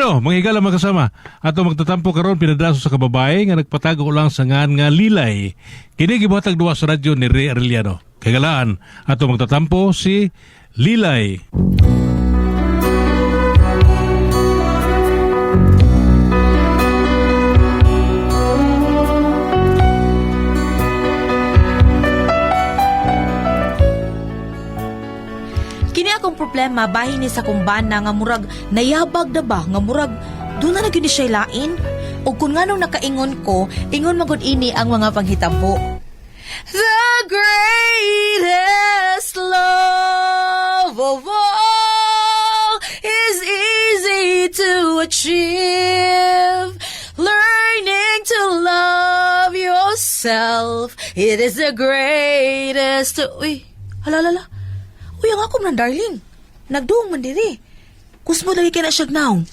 Bueno, mga higala mga kasama, ato magtatampo karon pinadaso sa kababae nga nagpatago lang sa ngan nga Lilay. Kini gibuhatag duwa sa radyo ni Ray Arellano. Kagalaan, ato magtatampo si Lilay. Kini akong problema bahin ni sa kumbana nga murag nayabag na ba nga murag doon na gyud ni siya lain ug kun nganong nakaingon ko ingon magud ini ang mga panghitabo. The greatest love of all is easy to achieve. Learning to love yourself, it is the greatest. Uy, hala. Uy, ang ako man, darling. Nagduong man diri. Kusmo lagi ka na siya naong.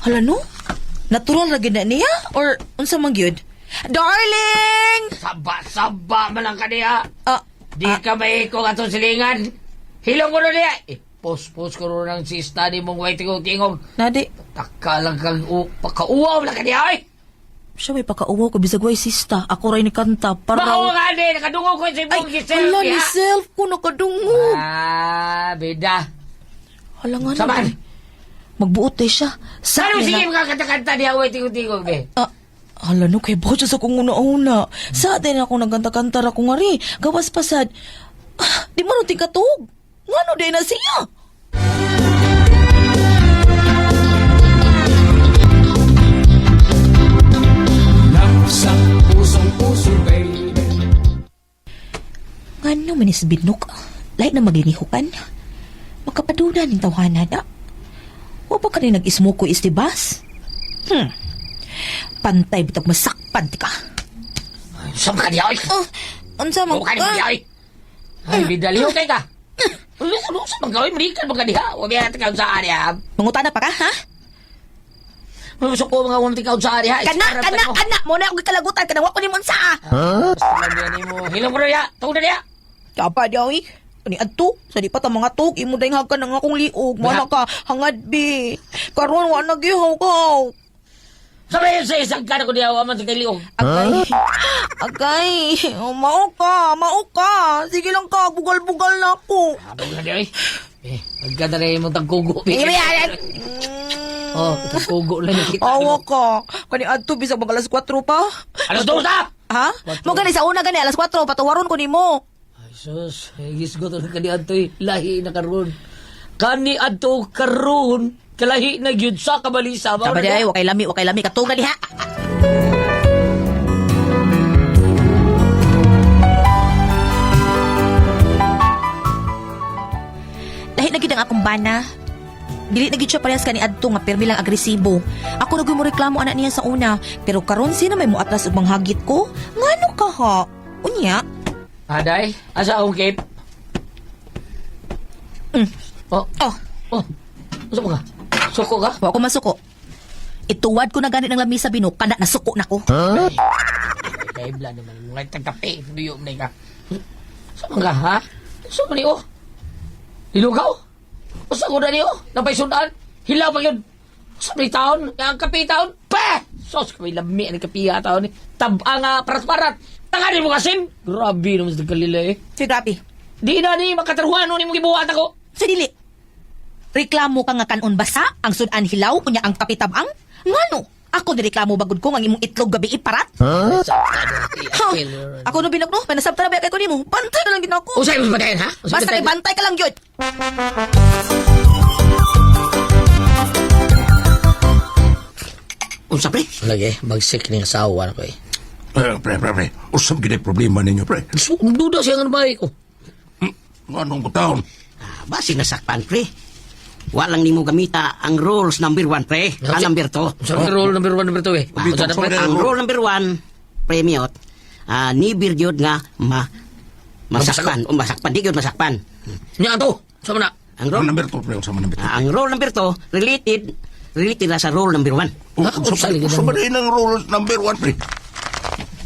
Hala, no? Natural lagi na niya? Or unsa man gyud? Darling! Saba man lang ka niya. Di Ah. ka may ko atong silingan. Hilong ko na niya. Post ko rin ng sista ni mong way tingog-tingog. Nadi, Taka lang kang pakauwaw lang ka niya, ay. siya may pakauwaw ko bisagway sista. Ako rin ni kanta para... Bako nga din, nakadungog ko sa Ay, ibong hala giselfie, ni ha? self ko nakadungog. Beda. Hala nga Saman. na. Magbuot eh siya. Sa Ano akin sige na- mga kanta-kanta niya, way tingog-tingog, be? Hala no, kay bocha sa kong una-una. Sa atin ako nagkanta-kanta ra ko nga rin. Gawas pasad. Di mo rin katug. Nga no, day na siya. Sa pusong-puso, baby. Nga no, manis binok. Lahat na maglinihukan. Makapaduna ng tawhana na. O ba ka rin nag-ismuko istibas? Pantay bitag masakpan ti ka. Saan ka niya, ay? Unsa man Huwag ka niya, ay. Ay, beda, liho kayo ka. Ano sa mga gawin? Marikan mga diha. Huwag yan natin kaon sa area. Mangutana pa ka, ha? Gusto ko mga wanti kaon sa area. Kana! Muna akong kalagutan ka na wako ni Monsa. Basta lang yan mo. Hilong ko na niya. Tawag na niya. Kapa di ay. Ani adto, sa di pa ta mga tug imo dayng hagkan ng akong liog. Wala ka hangad bi. Karon wa nagihaw ka. Sabi sa isang ka na ko niya. Waman sa kaliog. Agay, mao ka. Sige lang ka, bugal-bugal na ako. Habang na niya, magkada rin mo tagkugo. Oh, tagkugo lang yung kita. Awa ka. Kani adto bisag mag alas 4 pa. Alas 2 na! Ha? Mo gani sa una gani alas 4 patuwaron ko nimo. Ay, sus. Gisgo to kani adto'y lahi na karon. Kani adto karon. Kalahi na gyud sa kabalisa. Sabi di ay wakay lami katuga diha. Lahi na gid ang akong bana. Dili na gid siya parehas kani adto nga permi lang agresibo. Ako na mo reklamo anak niya sa una, pero karon sino may muatras og manghagit ko? Ngano ka ha? Unya? Aday, asa akong cape? Oh, Oh, asa mo ka? Suko ka? wa ko masuko. Ituwad ko na gani ng lamisa binok, kana nasuko nako. Kaibla naman. Mga tagkape. Biyo na ka. Saan ka, ha? Saan ka niyo? Nilugaw? Usa ko na niyo? Napay sundan? Hilaw pa yun? Sa may taon? Ang kape taon? Pa! Sos, kami lami ang kape taon ni. Taba nga parat-parat. Tanganin mo kasin? Grabe naman sa kalila eh. Si grabe. Di na ni makataruhan ni mong gibuhat ako. Sa dili. Reklamo ka nga kanon basa, ang sudan hilaw, unya ang kapitabang? Ngano? Ako nireklamo bagod ko ang imong itlog gabi iparat? Ha? Ako no binok no, manasabta na ba kay ko nimo? Bantay ka lang gid ako. Usay mo ba tayo, ha? Basta kay bantay ka lang gyud. Unsa, pre? Lagi, magsik ni asawa na ko eh. Pre. Usap gini problema ninyo, pre. Duda siya ng bahay ko. Anong butaon? Basi nasakpan, pre. Walang nimo gamita ang rules number 1, pre. Ang number 2. Sa rule number 1, number 2 eh. Bitaw, Sa dapat, sorry. Ang rule number 1, premiot, nibir gyud nga masakpan. O masakpan, di gyud masakpan. Nya to, sama na. Ang Ang rule, number 2, pre. Usama number 2. ang rule number 2, related na sa rule number 1. Usama rin ang rule number 1, pre.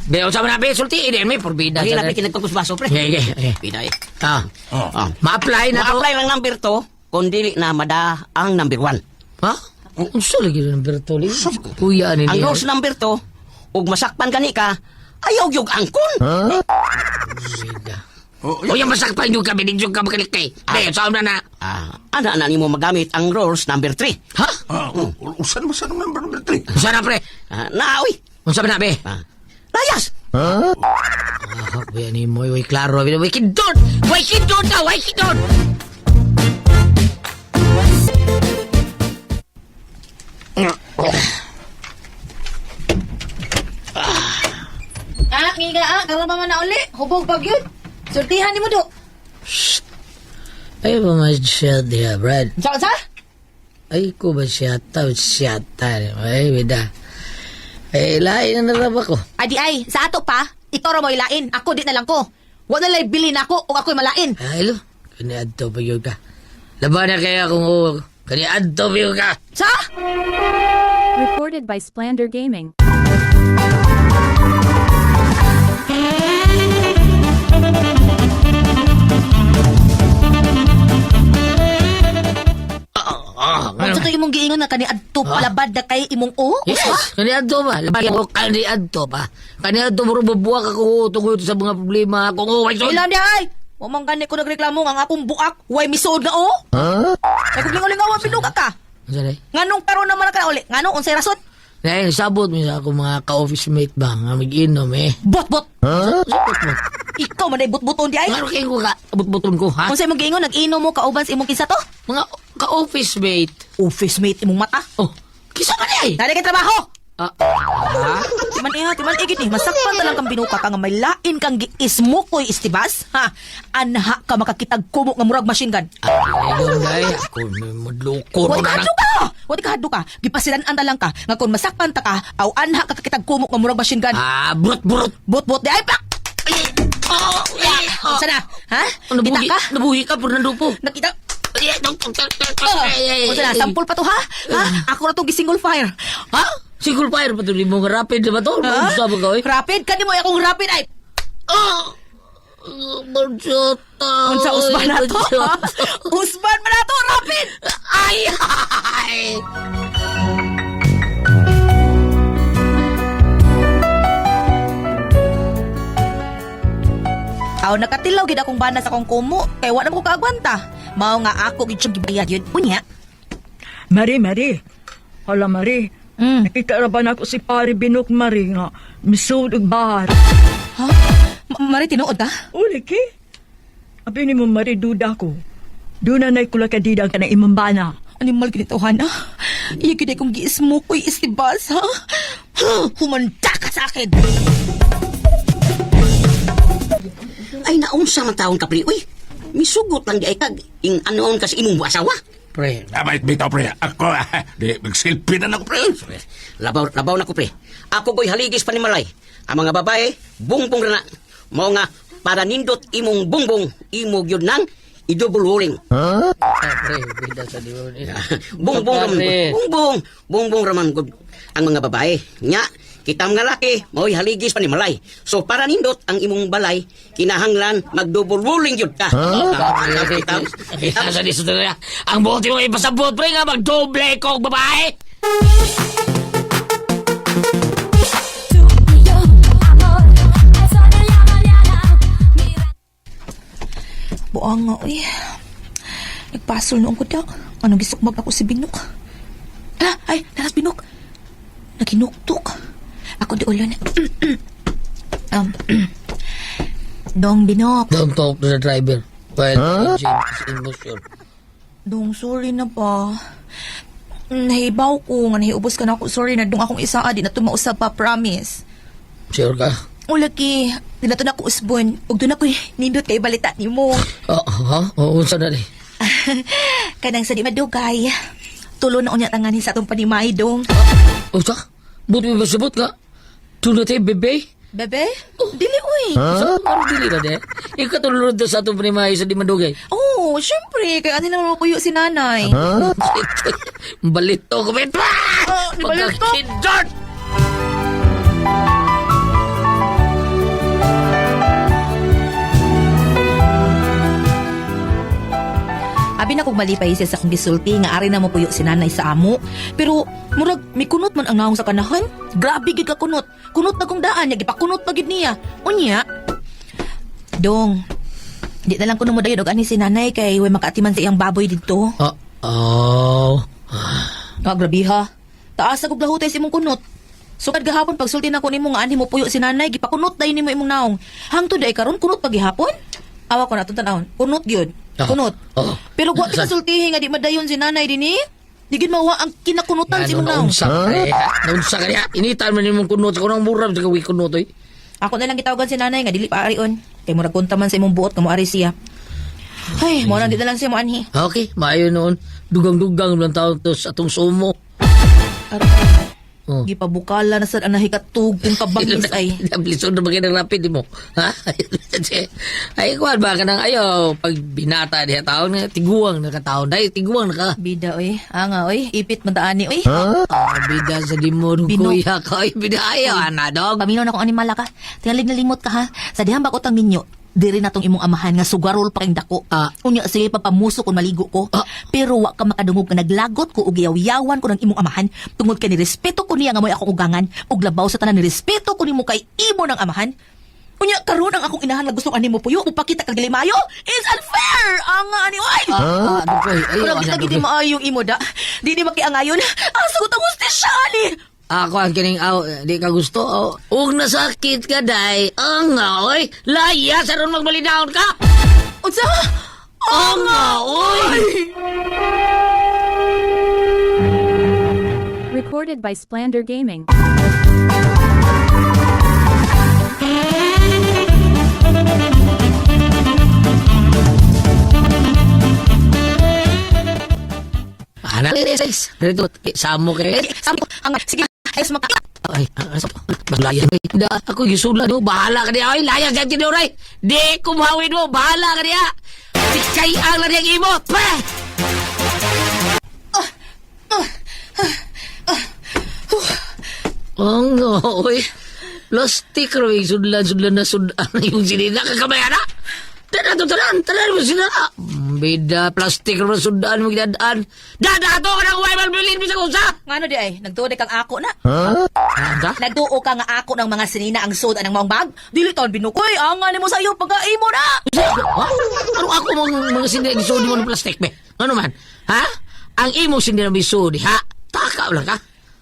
Be, sama na, be, sulti, ini, may porbida. Dahil na pre kinagpagkusbaso, pre. Okay. Piday. Ah, Oh. Oh. ma-apply na to. Ma-apply lang number 2, kung dili na mada ang number 1. Ha? Unsa lagi ng Bertoli? Kuya ni Ang niya. rules number 2, ug masakpan gani ka, ayaw yung angkon. O yung masakpan yung kami, din yung kamakalikay. Be, saan na na? Ana nimo magamit ang rules number 3. Ha? Usan mo sa number 3? Saan na, pre? Naoy. Unsa ba na, be? Layas. Be, ni mo, way klaro. Way kidon! Way kidon na! Way kidon! Ngiga karon pa man na uli. Hubog pag yun. Surtihan ni mo do. Ay, ba masyad niya, Brad? Sa? Ay, ko ba siyata? Ay, bida. Ay, lain na naraba ko. Adi ay, sa ato pa, ikaw ra mo ilain. Ako di na lang ko. Wala lay bilin ako o ako'y malain. Ay, lo. Kaniadto pa yun ka. Laban na kaya kung kaniadto pa yun ka. Sa? Recorded by Splander Gaming. Ano to imong giingon nga kani adto palabad na kay imong o? Yes, kaniadto ba? Laban ko kaniadto pa. Kaniadto mo bubuak ako tungkol sa mga problema. Kung uway so. Ilan di ay? Wa man gani ko nagreklamo nga ang akong buak, way misod nga o? Ay kung lingaw pinuka ka. Ano na? Nganong karon naman ka uli? Nganong unsay rason? Dahil sabot mo sa ako mga ka-office mate ba nga mag-inom eh. Bot. Sabot mo. Ikaw man ay butbuton di ay. Ngaro kayo ko ka, abot-boton ko ha? Unsay mong giingon nag-inom mo kauban sa imong kinsa to? Mga ka-office mate. Office mate imong mata. Oh, kisa ka niya eh. Dali kay trabaho. Ha? Timan igit ni masakpan ta lang kang binuka ka nga may lain kang giismukoy istibas. Ha, anha ka makakitag kumo nga murag machine gun. Ay, doon dahil. Ako may madloko. Wadi ka hadlo ka! Wadi ka hadlo ka! Gipasilan-an ta lang ka nga kung masakpan ta ka, aw anha ka kakitag kumo nga murag machine gun. Burot. Bot di ay pak! Unsa na? Ha? Kita ka? Nabuhi ka, pero nandupo. Nakita? Unsa na? Sampol pa to ha? Ha? Ako na to gisingol fire. Ha? Single fire pa ito. Di mo nga rapid na ba ito? Ha? Ano sabi ka, eh? Rapid? Kani mo akong rapid ay! Bansota. Unsa usban na to? ha? Usban man na to! Rapid! Ay! Aw nakatilaw gid akong bana sa akong kumo kay wa na ko kaagwanta. Mao nga ako gid siyang gibayad yun. Unya. Mari. Hala, Mari. Nakikaraban ako si Pari Binok, Mari, nga misud og bahar. Ha? Mari tinuod ka? Uli, ki? Abi ni mo, Mari, duda ko. Doon na kula kadidang ka na imambana. Animal ganito, Hana. Iya gid kong giismo ko'y istibas, ha? Humanda ka sa akin! Ay naunsa man taon ka pre. Uy, misugot lang di ay kag ing anoon ka sa imong asawa. Pre. Abay, bitaw, pre. Ako, di, mag-selfie na ako, pre. Labaw na ko pre. Ako ko'y haligis pa ni Malay. Ang mga babae, bungbong na. Mao nga para nindot imong bungbong imo gyud nang i-double rolling. Pre, bida sa diyon. Bungbong raman. Bungbong raman gud ang mga babae. Nya, kita mga laki, mao'y haligis pa ni Malay. So para nindot ang imong balay, kinahanglan mag-double rolling yun ka. Kita sa diso na. Ang buti mo ipasabot, pre, nga magdoble ko babae. Buang nga, uy. Nagpasol noong kudak. Anong gisukbag ako si Binok? Ay, naras Binok. Naginuktok. Ako di ulo na. Dong Binok. Don't talk to the driver. Well, James emotion. Dong, sorry na pa. Nahibaw ko nga nahiubos ka na ako. Sorry na dong akong isa di na tumausap pa, promise. Sure ka? O laki, nilato na ko usbon. Ug doon ako nindot kay balita ni mo. Ha? Oo, saan na rin? Kanang sa di madugay. Tulo na unya tanganin sa atong panimay dong. O sa? Buti mo ba sabot ka? Tulad tayo, bebe? Bebe? Dili uy. Sa ano dili na de? Ikatulod na sa atong panimahay sa di mandugay. Oh, syempre. Kaya ano naman puyo si nanay. Balito ko, bet! di balito? Pagkakindot! Abi na kog malipay siya sa akong gisulti nga ari na mo puyo si nanay sa amo. Pero murag may kunot man ang naong sa kanahan. Grabe gid ka kunot. Kunot na kong daan, niya gipakunot pa gid niya. Unya. Dong. Di na lang kuno mo dayon og ani si nanay kay way makaatiman sa iyang baboy didto. Oh. Grabe ha. Taas na kog lahutay sa imong kunot. Sukad gahapon pagsulti na ko nimo nga ani mo puyo si nanay gipakunot dayon nimo imong naong. Hangtod ay karon kunot pa gihapon? Awa ko na tuntan-awon. Kunot gyud. Kunot. Oo. Pero wa kita sultihi nga di madayon si nanay dinhi. Di gid mawa ang kinakunutan si imong naong. Naunsa ka niya. Initan man nimong kunot sa kunang murab sa kawi kunot oy. Ako na lang gitawagan si nanay nga dili pa arion. Kay murag kunta man sa imong buot kamo ari siya. Ay, mo na di na lang siya mo anhi. Okay, maayo noon. Dugang-dugang lang taon to sa atong sumo. Oh. Gipabukala na sad ang nahikatug kung kabangis ay. Lisod na bagay ng rapid mo. Ha? Ay, kuwan ba ka nang ayaw? Pag binata diya taon nga, tiguang na ka taon. Dahil tiguang na ka. Bida oy, anga oy, ipit man daani oy. Bida sa dimod Bino. kuya ka. Ay, bida ayaw, ana dog. Paminaw na kung animala ka. Tingalig na limot ka ha. Sa dihang bakot ang minyo. Diri na tong imong amahan nga sugarol pa kayong dako. Unya sige papamuso kung maligo ko. Pero wa ka makadungog nga naglagot ko ug yaw-yawan ko ng imong amahan tungod kay ni respeto ko niya nga moy akong ugangan ug labaw sa tanan ni respeto ko nimo kay imo ng amahan. Unya karon ang akong inahan nga gusto ani mo puyo upakita kag limayo is unfair. Anga ani oy. Wala kita gid maayo imo da. Di makiangayon. Sagot ang hustisya ani. Ako ang kining di ka gusto. Huwag nasakit ka, day. Oy. Laya, sa ron magbalinaon ka. Unsa? Oy. Recorded by Splander Gaming. Anak, rito, samo ka. Sampo, sige, ayos maka. Ay, maglayan mo. Ako gisula mo, bahala ka niya. Ay, layas dyan tinuray. Di kumawin mo, bahala ka niya. Sikay ang lang yung imo. Pah! Oy. Plastic rin, sudlan na yung sinina. Kakamaya na. Tanan mo sinina. Bida, plastic rin, sudlan mo ginadaan. Dadato ka ng huway malbilin mo sa kusa. Ngano di ay, nagtuod kang ako na. Anda? Nagtuo ka nga ako ng mga sinina ang sudan ng maong bag. Dili taon binukoy, angan mo sa iyo pagkain mo na. Ano ako mga sinina gisudi mo ng plastic, be? Ano man? Ha? Ang imo sinina bisudi, ha? Taka lang ka?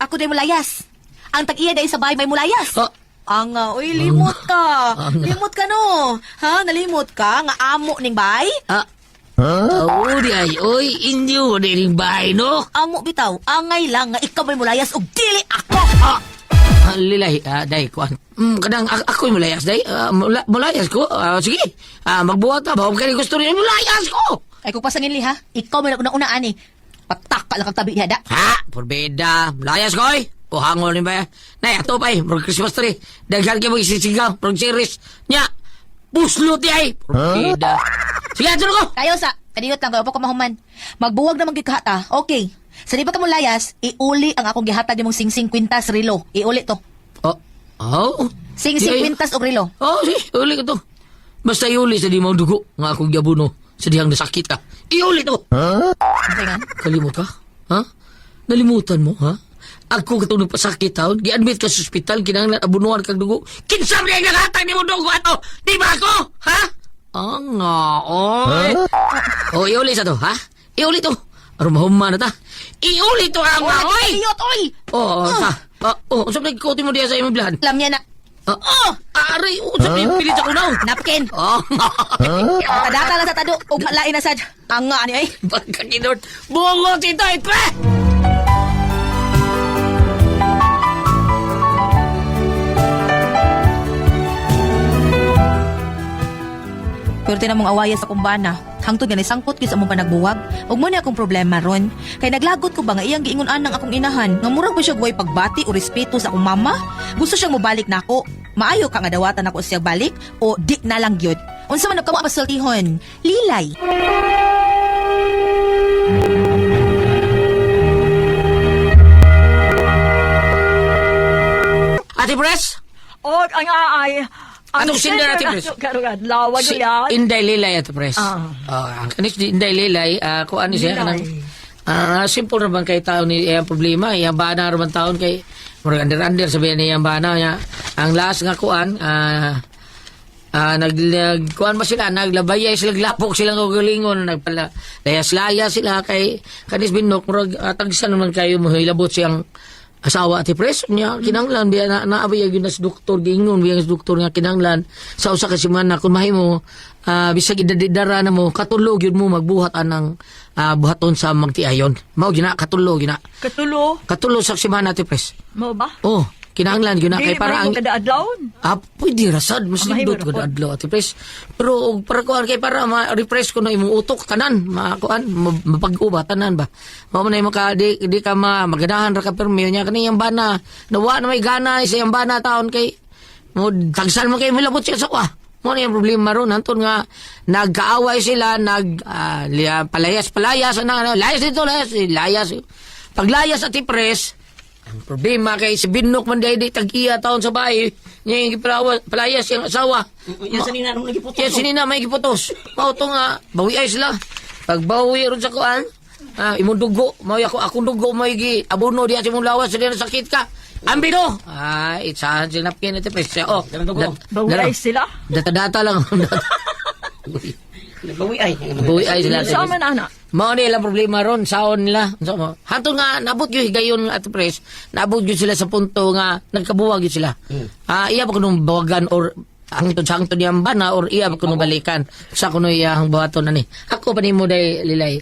Ako din mulayas. Ang tag-iya dahil sa bahay may mulayas. Anga, uy, limot ka. Limot ka no. Ha, nalimot ka? Nga amo ning bay? Di ay, oy, hindi mo rin bahay, no? Amo bitaw, angay lang nga ikaw may mulayas ug dili ako. Lilay, day, kuan. Kadang ako yung mulayas, day. Mulayas ko. Sige, magbuhat na. Bawag ka rin gusto rin mulayas ko. Ay kung pasangin li ha, ikaw may una-unaan eh. Pataka lang kang tabi niya da. Ha? Porbeda. Mulayas ko, oy. O hangon rin ba? Nay, ato pa eh. Murag Christmas tree. Daghan ka mo isisigaw. Murag series. Nya. Puslot ay. Porbeda. Sige, ato ko. Kayo sa, kaniyot lang, kaya po kamahuman. Magbuwag na magkikahata, okay. Sa di ba ka mo layas, iuli ang akong gihatag nimong sing-sing kwintas rilo. Iuli to. Sing-sing kwintas og rilo. Sige, iuli ko to. Basta iuli sa di mo dugo. Nga akong gabuno. Sa dihang nasakit ka. Iuli to. Ano nga? Kalimut ka? Ha? Nalimutan mo, ha? Ako katong nagpasakit taon, gi-admit ka sa ospital, kinahanglan abunuan kang dugo. Kinsam niya yung nakatag ni mo dugo ato! Di ba ako? Ha? Oy! Iuli sa to, ha? Iuli to! Arumahuma na ta. Iuli to, oy! Kaniyot, oy! Usap na ikotin mo diya sa imong bilahan. Alam niya na. Aray, usap na yung pilit sa kunaw. Napkin. Kadata lang sa tado, ug malain na sad. Anga ani ay. Pagkakinod, bungot ito, pre! Pero tinamong awaya sa kumbana. Hangtod nga ni sangkot gid sa among panagbuwag. Ug mo ni akong problema ron. Kay naglagot ko ba nga iyang giingon anang akong inahan. Nga murag ba siya guway pagbati o respeto sa akong mama? Gusto siyang mobalik nako. Maayo ka nga dawatan ako siya balik o di na lang gyud. Unsa man kamo pasultihon? Lilay. Ate Pres? Ang ay, Atong sinda natin, Pres. Karong adlaw Si yan. Inday Lilay ato, Pres. Ah. Ang kanis di Inday Lilay, kung ano siya, Lilay. simple naman kay tao ni iyang problema, iyang bana naman taon kay murag under sabihin ni iyang bana niya. Ang last nga kuan, kuan ba sila, naglabayay sila, glapok silang kagalingon, layas-laya sila kay kanis binok, murag tagsan naman kayo, mahilabot siyang asawa ati pres niya kinanglan biya naabay yun as doktor gingon biya as doktor nga kinanglan sa usa ka semana kun mahimo bisag idadara na mo katulog yun mo magbuhat anang buhaton sa magtiayon mao gina katulog gina Katulo sa semana ati pres mo ba? oh kinanglan yun na kay para ang kada adlawon. pwede rasad mas Mahimo lindot ko ra po. adlaw ati pres pero para kuan kay para ma-refresh ko na imong utok tanan makuan mapag-uba tanan ba mao man imong ka di ka maganahan ra ka permi nya kani yang bana nawa na may gana sa yang bana taon kay mo tagsan mo kay milabot siya sa wa mo na yung problema ron anton nga nagkaaway sila palayas na layas dito layas paglayas ati pres ang problema kay si Binok man di tag-iya taon sa bahay. Niya yung palayas yung asawa. Yan sa nina nung nagiputos. Yan sinina may giputos. Mao to nga, bawi ay sila. Pag bawi ron sa kuan, imong dugo, mao akong dugo may gi abono diya sa imong lawas sa sakit ka. Ambino. Itsahan sila napkin ito presya. Oh, Bawi ay sila. data lang. Nagbawi ay. Bawi ay sila. Sama na anak. Mao ni ilang problema ron, saon nila. Hanto nga, nabot yung higayon at pres, nabot yun sila sa punto nga, nagkabuwag yun sila. Iya ba kunong bawagan or hangtod sa hangtod niyang bana or iya ba kunong balikan sa kuno iyang buhaton na ni. Ako pa ni mo day Lilay.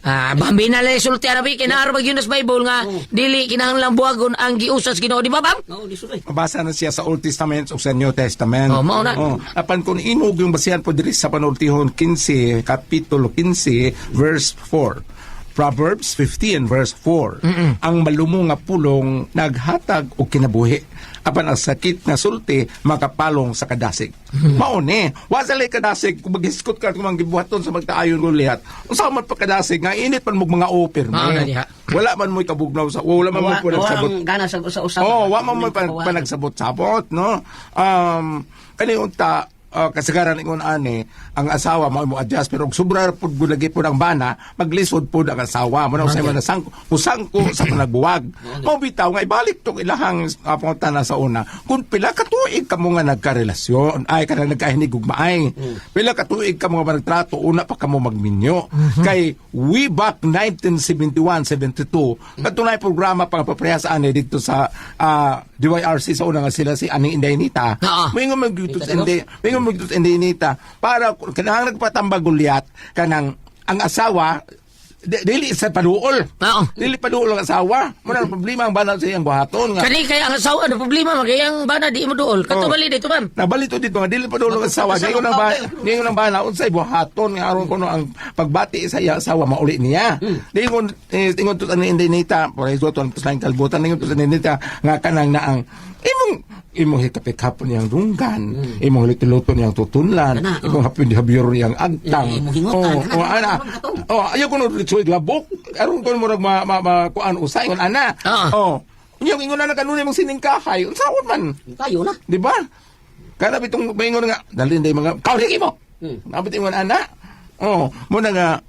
Bambi na lang sulti arabi, kinaharapag yun sa Bible nga, dili kinahanglang buwagon ang giusas Ginoo di ba, Bam? Oo, di suray. Mabasa na siya sa Old Testament o sa New Testament. Oh, mao na. Apan kung inog yung basihan po diri sa panultihon 15, Kapitulo 15, verse 4. Proverbs 15 verse 4. Ang malumo nga pulong naghatag og kinabuhi. Apan ang sakit nga sulti makapalong sa kadasig. Mao ni, wa sa lay kadasig kung maghiskot ka kung gibuhaton sa magtaayon ko lihat. Unsa man pa kadasig nga init man mo mga oper. Mao na diha. Wala man mo kabugnaw sa wala man mo panagsabot. Ang gana sa usapan. Wa man mo panagsabot-sabot, no? Kani unta kasagaran ingon ani ang asawa mo adjust pero sobra pud gulagi pud ang bana maglisod pud ang asawa mo na usay man musangko sa panagbuwag mo bitaw nga ibalik tong ilahang pangutana sa una kung pila ka tuig kamo nga nagkarelasyon ay kana nagkahinig ug maay pila ka tuig kamo nga nagtrato una pa kamo magminyo kay way back 1971-72 katunay programa pang paprehas ani dito sa DYRC sa una nga sila si Aning Indaynita moingon magdutos Indaynita para kanang nagpatambag gulyat kanang ang asawa dili sa paduol. Dili paduol ang asawa. Muna ang problema ang bana sa iyang buhaton nga. Kani kay ang asawa ano problema magayang bana di mo duol. Katubali dito, Bam. Nabalito dito nga dili paduol ang asawa. Ngayon ang bana unsay buhaton nga aron kuno ang pagbati sa iyang asawa mauli niya. Dingon ingon to ani Indaynita, por eso to ang lain kalbutan ningon to Indaynita nga kanang naang imong hikapit-hapon niyang dunggan, imong luto niyang tutunlan, imong hapon dihabyor niyang agtang. Ayaw ko nung litsuig labok. Aron ko mo kuan usay ngon ana. Yung ingon na kanunay mong siningkahay, unsawon man. Kayo na. Di ba? Kana bitong maingon nga, dalhin day mga kauligi mo. Nabit ingon ana. Mo na nga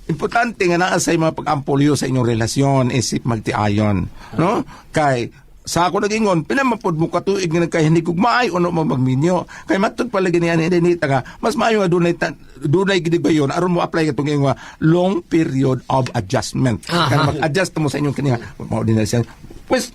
importante nga naa sa mga pag-ampolyo sa inyong relasyon isip magtiayon, no? Kay sa ako nag-ingon, pinamapod mo katuig nga nagkahinig kong maay o no magminyo. Kaya matod pala ganyan, hindi nga, mas maayo nga dunay gidig ba yun, aron mo apply itong yung long period of adjustment. Kaya mag-adjust mo sa inyong kanya, maordinasyon. Pues,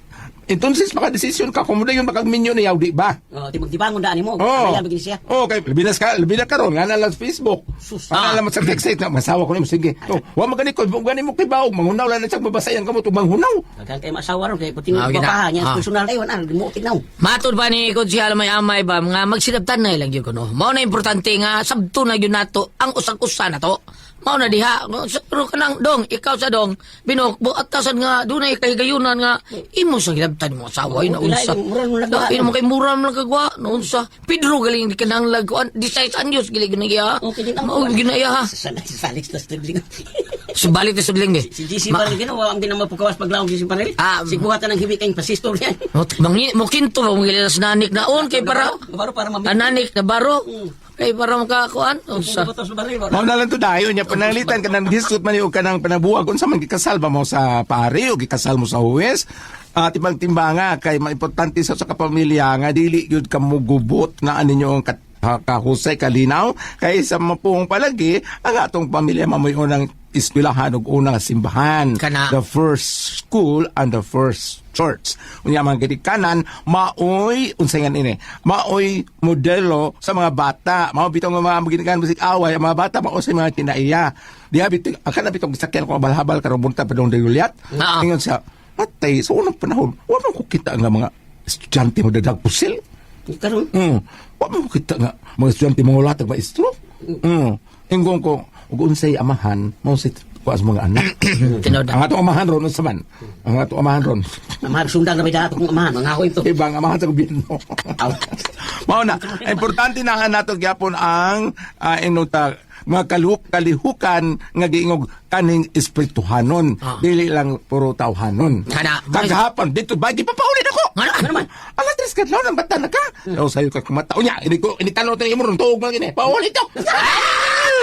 entonces, makadesisyon ka, kung muna yung makagminyo na yaw, di ba? Tibang-tibangon daan mo. Kaya begini siya. Okay, labi na karon nga na lang sa Facebook. Nga na lang sa text na masawa ko nimo sige. Wa magani ko, gani mo tibaw, mangunaw lang na siyang babasayan kamo to manghunaw. Kaya kay masawa ron kay puting bapaha niya personal ayon mo tinaw. Matod ba ni Konsyal may amay ba nga magsilabtan na ilang yun ko no. Mao na importante nga sabto na yun nato ang usang-usa na to. Mao na diha, pero kanang dong, ikaw sa dong, Binok, buatasan nga, dunay kay gayunan nga, imo sa hilabtan mo asawa, yun na unsa. Ino mo kay muram lang kagwa, na unsa. Pedro galing di kanang lagkuan, 16 anyos, gilig na iya. Mao ginaya ha. Sa Alex na string. Subalit na sudling ni. Si GC Baril ginawa, ang din ang mapagawas paglaong GC Baril. Ah, Siguhatan ng hiwi kayong pasistor yan. Mo kinto mo gilas nanik naon kay para Baro para mamit. nanik na baro. Kay para makakuan. Unsa? Sa Baril. Mao na lang to dayon nya pananglitan ka nang discut man ka nang panabuhag unsa man gikasal ba mo sa pare o gikasal mo sa huwes. Timbang timbanga kay maimportante sa kapamilya nga dili gyud ka mugubot na aninyo ang kahusay kalinaw kay sa mapung palagi ang atong pamilya mamoy unang eskwelahan ug unang simbahan. Kana. The first school and the first church. Unya mga gidikanan maoy unsayan ini. Maoy modelo sa mga bata. Mao bitong mga ginikanan musik away ang mga bata mao sa mga kinaiya. Diha bitong akan bitong sakyan ko balhabal karon bunta pa dong Juliet. Oo. Ingon sa atay sa unang panahon wa man ko kita nga mga estudyante mo dadag pusil. Karon. Wa man ko kita nga mga estudyante mo latag maestro. Ingong ko ug unsay amahan mao si kuas mga anak. Tinood. Ang atong amahan ron sa man. Ang atong amahan ron. Namahal sundang na may dato kong amahan. Mga ako ito. Ibang amahan sa gobyerno. Aw. Mao na, importante na nga nato gyapon ang inuta mga kalihukan nga giingog kaning espirituhanon dili lang puro tawhanon. Kana. Kagahapon dito ba di pa paulit ako. Ano naman? Alas tres ka lang bata na ka. Daw sayo ka kumata. Unya, ini tanong tayo mo ron tuog man gini. Paulit to.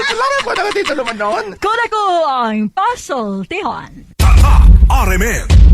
Salamat po na dito naman noon. Kuna ko ang pasultihan. RMN